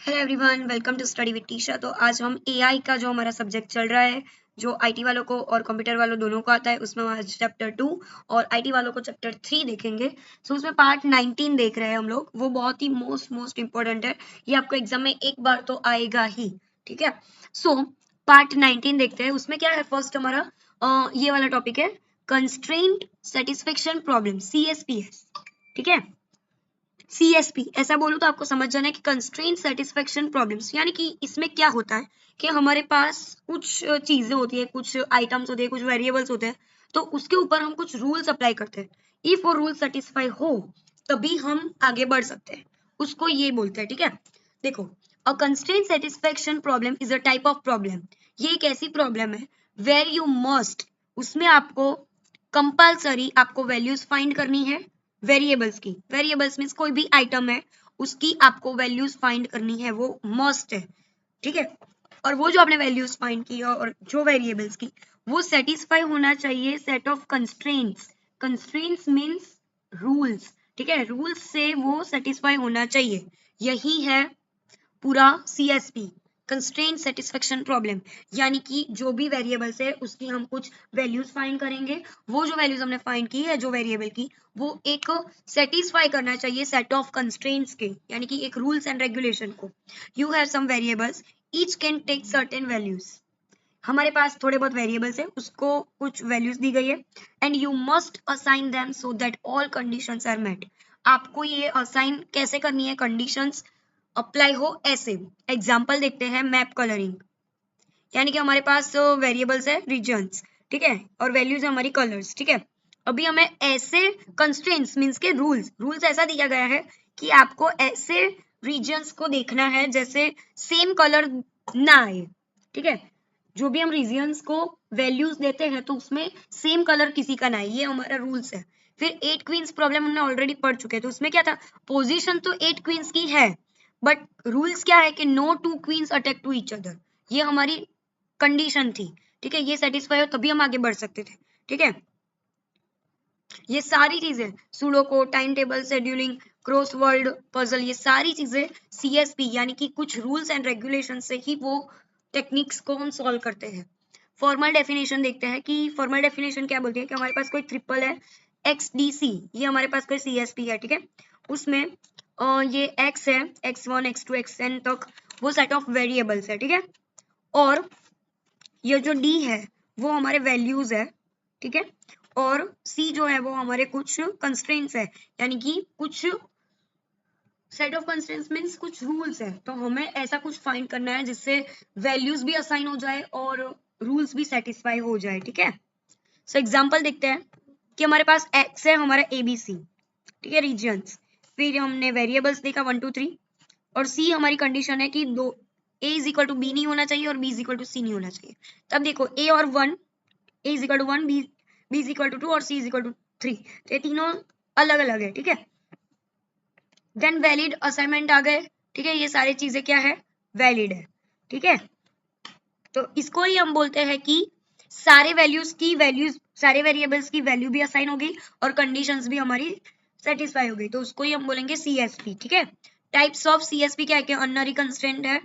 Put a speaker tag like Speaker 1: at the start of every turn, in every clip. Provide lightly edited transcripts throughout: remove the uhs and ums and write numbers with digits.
Speaker 1: Hello everyone, welcome to study with Tisha. तो आज हम एआई का जो हमारा सब्जेक्ट चल रहा है, जो आईटी वालों को और कंप्यूटर वालों दोनों को आता है, उसमें हम आज चैप्टर 2 और आईटी वालों को चैप्टर 3 देखेंगे। सो उसमें पार्ट 19 देख रहे हैं हम लोग। वो बहुत ही मोस्ट इंपॉर्टेंट है, ये आपको एग्जाम में एक बार तो आएगा ही, ठीक है। सो पार्ट 19 देखते हैं। उसमें क्या है, फर्स्ट हमारा ये वाला टॉपिक है, कंस्ट्रेंट सेटिस्फेक्शन प्रॉब्लम, सीएसपीएस, ठीक है। सीएसपी ऐसा बोलूं तो आपको समझ जाना है कि कंस्ट्रेंट सेटिस्फेक्शन प्रॉब्लम्स, यानी कि इसमें क्या होता है कि हमारे पास कुछ चीजें होती है, कुछ आइटम्स होते हैं, कुछ वेरिएबल्स होते हैं, तो उसके ऊपर हम कुछ रूल्स अप्लाई करते हैं। इफ वो रूल सेटिस्फाई हो तभी हम आगे बढ़ सकते हैं, उसको ये बोलते हैं, ठीक है। देखो, a constraint satisfaction problem is a type of problem. ये एक ऐसी प्रॉब्लम है वेर यू मस्ट, उसमें आपको कंपल्सरी आपको वैल्यूज फाइंड करनी है वेरिएबल्स की। वेरिएबल्स मींस कोई भी आइटम है, उसकी आपको वैल्यूज फाइंड करनी है, वो मस्ट है, ठीक है। और वो जो आपने वैल्यूज फाइंड की और जो वेरिएबल्स की, वो सेटिस्फाई होना चाहिए set of constraints. Constraints means rules, ठीक है। रूल्स से वो सेटिस्फाई होना चाहिए। यही है पूरा सीएसपी, कंस्ट्रेंट सेटिस्फेक्शन प्रॉब्लम। यानी कि जो भी वेरिएबल्स है उसकी हम कुछ वैल्यूज फाइंड करेंगे। वो जो वैल्यूज हमने फाइंड की है जो वेरिएबल की, वो एक सेटिस्फाई करना चाहिए सेट ऑफ कंस्ट्रेंट्स के, यानी कि एक रूल्स एंड रेगुलेशन को। You have some variables, each can take certain values. हमारे पास थोड़े बहुत वेरिएबल्स है, उसको कुछ वैल्यूज दी गई है, and you must assign them so that all conditions are met. आपको ये असाइन कैसे करनी है, कंडीशंस अप्लाई हो ऐसे। एग्जाम्पल देखते हैं, मैप कलरिंग, यानी कि हमारे पास वेरिएबल्स है रीजन्स, ठीक है, और वैल्यूज है हमारी कलर्स, ठीक है। अभी हमें ऐसे कंस्ट्रेंट्स मींस के रूल्स ऐसा दिया गया है कि आपको ऐसे रीजन्स को देखना है जैसे सेम कलर ना आए, ठीक है। जो भी हम रीजन्स को वैल्यूज देते हैं तो उसमें सेम कलर किसी का ना आए, ये हमारा रूल्स है। फिर 8 क्वींस प्रॉब्लम हमने ऑलरेडी पढ़ चुके हैं, तो उसमें क्या था, पोजीशन तो 8 क्वींस की है, बट रूल्स क्या है कि no 2 queens attack to each other. ये हमारी कंडीशन थी, ठीक है। ये सेटिस्फाई हो तभी हम आगे बढ़ सकते थे, ठीक है। ये सारी चीजें, Sudoku, time table, scheduling, crossword puzzle, ये सारी चीजें सीएसपी यानी कि कुछ रूल्स एंड रेगुलेशन से ही वो टेक्निक्स को हम सॉल्व करते हैं। फॉर्मल डेफिनेशन देखते हैं कि फॉर्मल डेफिनेशन क्या बोलती है कि हमारे पास कोई ट्रिपल है XDC, ये हमारे पास कोई CSP है, ठीक है। उसमें ये X है, X1 X2 Xn तक, वो सेट ऑफ वेरिएबल्स है, ठीक है। और ये जो D है वो हमारे वैल्यूज है, ठीक है। और C जो है वो हमारे कुछ कंस्ट्रेंट्स है, यानी कि कुछ सेट ऑफ कंस्ट्रेंट्स मींस कुछ रूल्स है। तो हमें ऐसा कुछ फाइंड करना है जिससे वैल्यूज भी असाइन हो जाए और रूल्स भी सेटिस्फाई हो जाए, ठीक है। सो एग्जांपल देखते हैं कि हमारे पास X है हमारा ABC, ठीक है, रीजन्स। फिर हमने वेरिएबल्स देखा 1 2 3, और C हमारी कंडीशन है कि दो A is equal to B नहीं होना चाहिए और B is equal to C नहीं होना चाहिए। तब देखो A और 1, A is equal to 1, B is equal to 2 और C इज इक्वल टू 3, तो ये तीनों अलग अलग है, ठीक है। देन वैलिड असाइनमेंट आ गए, ठीक है। ये सारी चीजें क्या है, वैलिड है, ठीक है। तो इसको ही हम बोलते हैं कि सारे वैल्यूज सारे वेरिएबल्स की वैल्यू भी असाइन हो गई और कंडीशंस भी हमारी सेटिस्फाई हो गई, तो उसको ही हम बोलेंगे सीएसपी, ठीक है। टाइप्स ऑफ सीएसपी क्या है कि अनरी कंस्ट्रेंट है,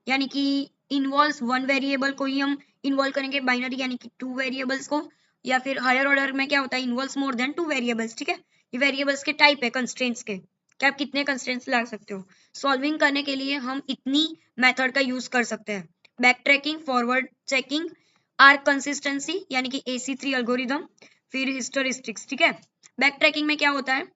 Speaker 1: यानी कि इन्वॉल्व्स वन वेरिएबल को ही हम इन्वॉल्व करेंगे, बाइनरी यानी कि 2 वेरिएबल्स को, या फिर हायर ऑर्डर में क्या होता है, इन्वॉल्व्स मोर देन 2 वेरिएबल्स, ठीक है। ये वेरिएबल्स के टाइप है कंस्ट्रेंट्स के, कि आप कितने कंस्ट्रेंट्स ला सकते हो। सॉल्विंग करने के लिए हम इतनी मेथड का यूज कर सकते हैं, back tracking, forward checking, arc consistency यानी कि AC3 एल्गोरिदम, फिर हिस्टोरिस्टिक्स, ठीक है। बैक ट्रैकिंग में क्या होता है,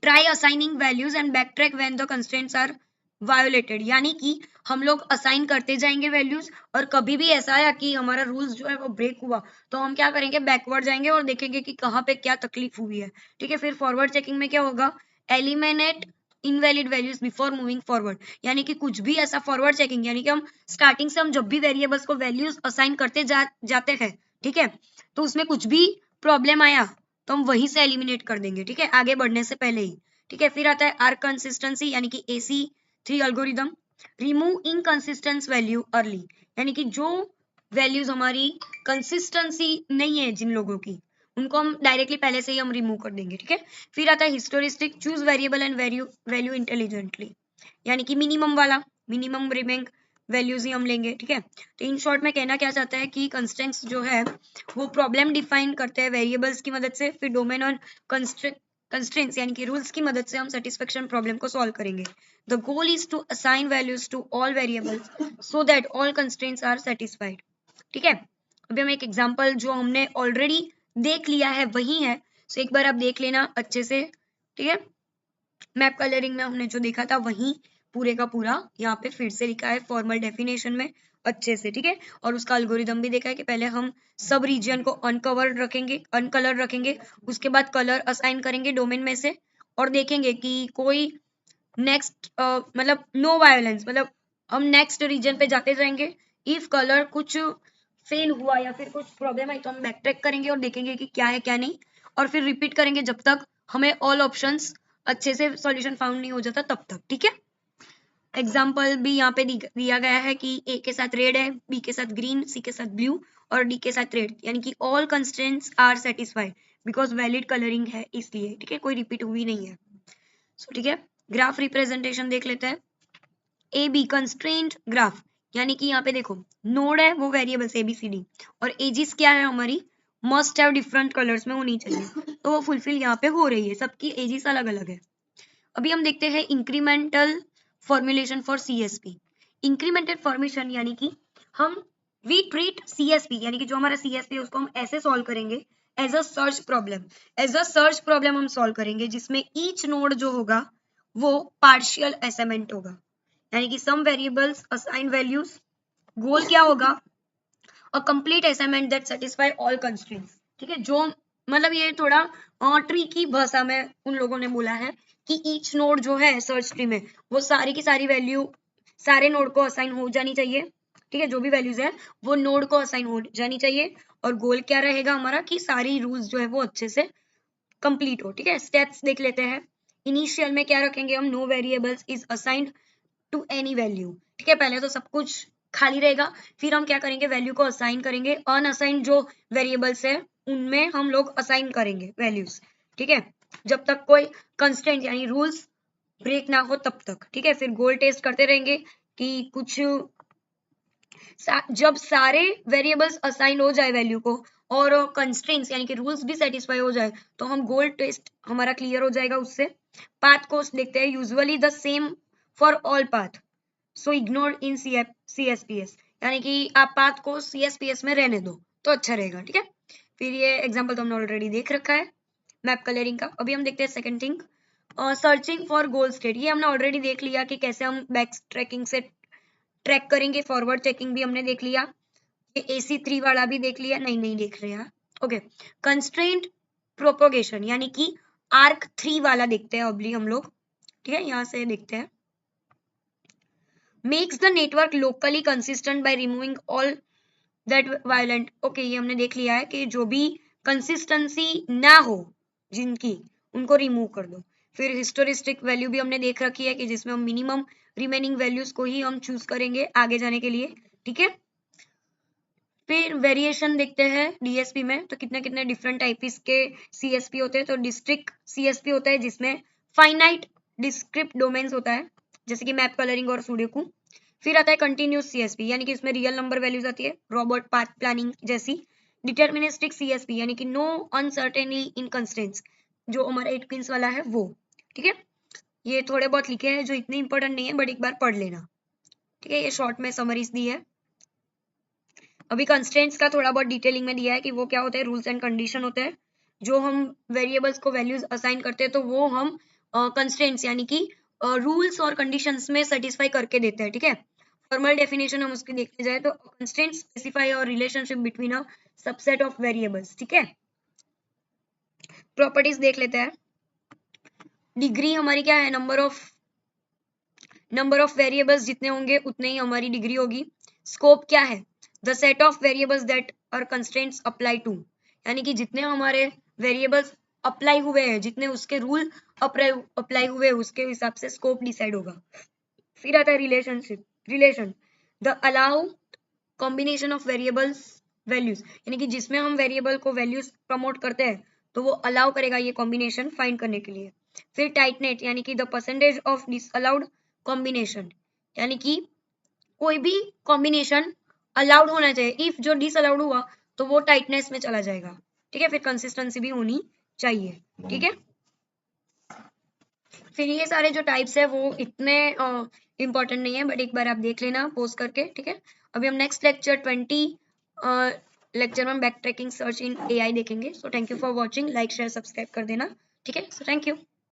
Speaker 1: try assigning values and backtrack when the constraints are violated, यानी कि हम लोग असाइन करते जाएंगे वैल्यूज, और कभी भी ऐसा आया कि हमारा रूल्स जो है वो ब्रेक हुआ, तो हम क्या करेंगे, बैकवर्ड जाएंगे और देखेंगे कि कहाँ पे क्या तकलीफ हुई है, ठीक है। फिर फॉरवर्ड चेकिंग में क्या होगा, eliminate invalid values before moving forward, यानी कि कुछ भी ऐसा फॉरवर्ड चेकिंग, यानी कि हम स्टार्टिंग से हम जब भी वेरिएबल्स को वैल्यूज असाइन करते जाते हैं, ठीक है, तो उसमें कुछ भी प्रॉब्लम आया तो हम वहीं से एलिमिनेट कर देंगे, ठीक है, आगे बढ़ने से पहले ही, ठीक है। फिर आता है आर्क कंसिस्टेंसी यानी कि AC3 algorithm, remove inconsistent value early, यानी कि जो वैल्यूज हमारी कंसिस्टेंसी नहीं है जिन लोगों की, उनको हम डायरेक्टली पहले से ही हम रिमूव कर देंगे, ठीक है। फिर आता है heuristic, choose variable and value intelligently, यानी कि मिनिमम वाला, मिनिमम रिमेइंग वैल्यूज ही हम लेंगे, ठीक है। तो इन शॉर्ट में कहना क्या चाहता है कि कंस्ट्रेंट्स जो है वो प्रॉब्लम डिफाइन करते हैं वेरिएबल्स की मदद से, फिर डोमेन और कंस्ट्रेंट्स यानी कि रूल्स की मदद से हम सेटिस्फेक्शन प्रॉब्लम को सॉल्व करेंगे। The goal is to assign values to all variables so that all constraints are satisfied, ठीक है। अभी हम एक एग्जांपल जो हमने ऑलरेडी देख लिया है वही है, सो एक बार आप देख लेना अच्छे से, ठीक है। मैप कलरिंग में हमने जो देखा था वही पूरे का पूरा यहाँ पे फिर से लिखा है फॉर्मल डेफिनेशन में अच्छे से, ठीक है। और उसका एल्गोरिदम भी देखा है कि पहले हम सब रीजन को अनकवर्ड रखेंगे, अनकलर रखेंगे, उसके बाद कलर असाइन करेंगे डोमेन में से और देखेंगे कि कोई नेक्स्ट मतलब नो वायलेंस, मतलब हम नेक्स्ट रीजन पे जाते जाएंगे। इफ कलर कुछ फेल हुआ या फिर कुछ प्रॉब्लम आई तो हम बैक ट्रैक करेंगे और देखेंगे कि क्या है क्या नहीं, और फिर रिपीट करेंगे जब तक हमें ऑल ऑप्शंस अच्छे से सॉल्यूशन फाउंड नहीं हो जाता तब तक, ठीक है। एग्जाम्पल भी यहाँ पे दिया गया है कि ए के साथ रेड है, बी के साथ ग्रीन, सी के साथ ब्लू और डी के साथ रेड, यानी कि all constraints are satisfied because valid colouring है इसलिए, ठीक है, कोई रिपीट हुई नहीं है। सो ठीक है, ग्राफ रिप्रेजेंटेशन देख लेते हैं। ए बी कंस्ट्रेंट ग्राफ, यानी कि यहाँ पे देखो नोड है वो वेरिएबल्स ABCD और एजिस क्या है हमारी मस्ट हैव डिफरेंट कलर्स में होनी चाहिए, तो वो फुलफिल यहाँ पे हो रही है, सबकी एजिस अलग अलग है। अभी हम देखते हैं incremental formulation for CSP। Incremental formation यानी कि हम वी ट्रीट CSP यानी कि जो हमारा CSP है उसको हम ऐसे सॉल्व करेंगे as a search problem, as a search problem हम सॉल्व करेंगे जिसमें ईच नोड जो होगा वो पार्शियल असाइनमेंट होगा, यानी कि सम वेरिएबल्स असाइन वैल्यूज। गोल क्या होगा, a complete assignment that satisfy all constraints, ठीक है। जो मतलब ये थोड़ा ट्रिकी भाषा में उन लोगों ने बोला है कि ईच नोड जो है सर्च ट्री में वो सारी की सारी वैल्यू सारे नोड को असाइन हो जानी चाहिए, ठीक है। जो भी वैल्यूज है वो नोड को असाइन हो जानी चाहिए और गोल क्या रहेगा हमारा कि सारी रूल्स जो है वो अच्छे से कंप्लीट हो, ठीक है। स्टेप्स देख लेते हैं। इनिशियल में क्या रखेंगे हम, no variables is assigned to any value, ठीक है। पहले तो सब कुछ खाली रहेगा, फिर हम क्या करेंगे वैल्यू को असाइन करेंगे, अनअसाइंड जो वेरिएबल्स है उनमें हम लोग असाइन करेंगे वैल्यूज, ठीक है, जब तक कोई कंस्ट्रेंट यानी रूल्स ब्रेक ना हो तब तक, ठीक है। फिर गोल टेस्ट करते रहेंगे कि कुछ जब सारे वेरिएबल्स असाइन हो जाए वैल्यू को और कंस्ट्रेंट्स यानी कि रूल्स भी सेटिस्फाई हो जाए तो हम गोल टेस्ट हमारा क्लियर हो जाएगा उससे। पाथ को देखते हैं, usually the same for all path so ignore in CSPS, यानी कि आप पाथ को CSPS में रहने दो तो अच्छा रहेगा, ठीक है। फिर ये एग्जांपल तो हमने ऑलरेडी देख रखा है मैप कलरिंग का। अभी हम देखते हैं second thing, searching for goal state. ये हमने ऑलरेडी देख लिया कि कैसे हम बैक ट्रैकिंग से ट्रैक करेंगे, फॉरवर्ड चेकिंग भी हमने देख लिया, ये AC3 वाला भी देख लिया, नहीं देख रहे हैं, ओके। कंस्ट्रेंट प्रोपोगेशन यानी कि ARC3 वाला देखते हैं अभी हम लोग, ठीक है, यहाँ से देखते हैं। Makes the network locally consistent by removing all that violent, okay, ये हमने देख लिया है कि जो भी कंसिस्टेंसी ना हो जिनकी उनको रिमूव कर दो। फिर हिस्टोरिस्टिक वैल्यू भी हमने देख रखी है कि जिसमें हम मिनिमम रिमेनिंग वैल्यूज को ही हम चूज करेंगे आगे जाने के लिए, ठीक है। फिर वेरिएशन देखते हैं DSP में, तो कितने कितने डिफरेंट टाइप्स के CSP होते हैं। तो डिस्ट्रिक्ट CSP होता है जिसमें फाइनाइट डिस्क्रिप्ट डोमेन्स होता है जैसे कि मैप कलरिंग और सुडोकू। फिर आता है कंटिन्यूस CSP यानी कि इसमें रियल नंबर वैल्यूज आती है, रोबोट पाथ प्लानिंग जैसी। डिटर्मिनिस्टिक CSP यानी कि नो अनसर्टेनली इन कंस्ट्रेंट्स, जो हमारा 8 पिंस वाला है वो, ठीक है। ये थोड़े बहुत लिखे हैं जो इतने इंपॉर्टेंट नहीं है बट एक बार पढ़ लेना, ठीक है। ये शॉर्ट में समरीज दी है। अभी कंस्ट्रेंट्स का थोड़ा बहुत डिटेलिंग में दिया है कि वो क्या होते हैं, रूल्स एंड कंडीशन होते हैं। जो हम वेरिएबल्स को वैल्यूज असाइन करते हैं तो वो हम कंस्ट्रेंट्स यानी कि रूल्स और कंडीशंस में सेटिस्फाई करके देते हैं, ठीक है। फॉर्मल डेफिनेशन हम उसकी देखने जाए तो कंस्ट्रेंट्स स्पेसिफाई और relationship between a subset of variables, ठीक है। प्रॉपर्टीज देख लेते हैं। डिग्री हमारी क्या है, नंबर ऑफ वेरिएबल्स जितने होंगे उतने ही हमारी डिग्री होगी। स्कोप क्या है, the set of variables that are constraints apply to, यानी कि जितने हमारे वेरिएबल्स अप्लाई हुए हैं, जितने उसके रूल अप्लाई हुए उसके हिसाब से स्कोप डिसाइड होगा। फिर आता है relation, the allow combination of variables values, यानी कि जिसमें हम वेरिएबल को वैल्यूज प्रमोट करते हैं तो वो अलाउ करेगा ये कॉम्बिनेशन फाइंड करने के लिए। फिर टाइटनेट यानी कि the percentage of disallowed combination, यानी कि कोई भी कॉम्बिनेशन अलाउड होना चाहिए, इफ जो डिसअलाउड हुआ तो वो टाइटनेस में चला जाएगा, ठीक है। फिर कंसिस्टेंसी भी होनी चाहिए, ठीक है। फिर ये सारे जो टाइप्स है वो इतने इंपॉर्टेंट नहीं है, बट एक बार आप देख लेना पोस्ट करके, ठीक है। अभी हम नेक्स्ट लेक्चर 20 लेक्चर में backtracking search in AI देखेंगे। So thank you for watching, like share subscribe कर देना, ठीक है। So thank you.